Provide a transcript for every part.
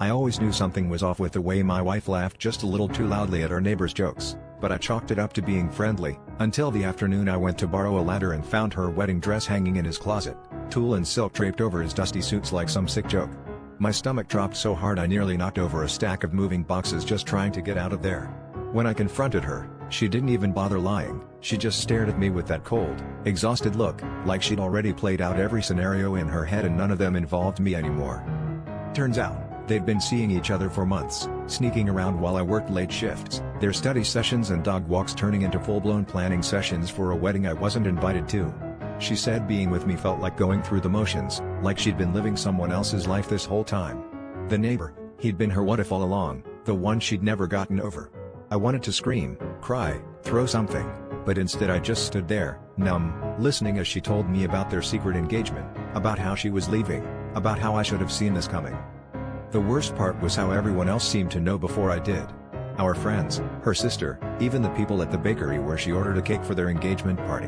I always knew something was off with the way my wife laughed just a little too loudly at our neighbor's jokes, but I chalked it up to being friendly, until the afternoon I went to borrow a ladder and found her wedding dress hanging in his closet, tulle and silk draped over his dusty suits like some sick joke. My stomach dropped so hard I nearly knocked over a stack of moving boxes just trying to get out of there. When I confronted her, she didn't even bother lying, she just stared at me with that cold, exhausted look, like she'd already played out every scenario in her head and none of them involved me anymore. Turns out, they'd been seeing each other for months, sneaking around while I worked late shifts, their study sessions and dog walks turning into full-blown planning sessions for a wedding I wasn't invited to. She said being with me felt like going through the motions, like she'd been living someone else's life this whole time. The neighbor, he'd been her what if all along, the one she'd never gotten over. I wanted to scream, cry, throw something, but instead I just stood there, numb, listening as she told me about their secret engagement, about how she was leaving, about how I should have seen this coming. The worst part was how everyone else seemed to know before I did. Our friends, her sister, even the people at the bakery where she ordered a cake for their engagement party.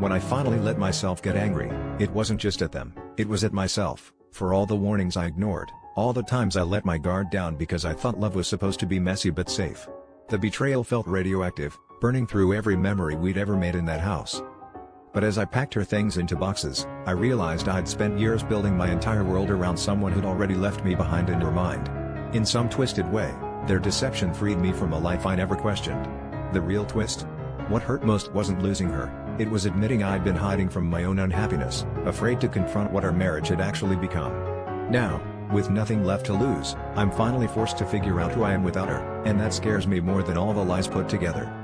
When I finally let myself get angry, it wasn't just at them, it was at myself, for all the warnings I ignored, all the times I let my guard down because I thought love was supposed to be messy but safe. The betrayal felt radioactive, burning through every memory we'd ever made in that house. But as I packed her things into boxes, I realized I'd spent years building my entire world around someone who'd already left me behind in her mind. In some twisted way, their deception freed me from a life I never questioned. The real twist? What hurt most wasn't losing her, it was admitting I'd been hiding from my own unhappiness, afraid to confront what our marriage had actually become. Now, with nothing left to lose, I'm finally forced to figure out who I am without her, and that scares me more than all the lies put together.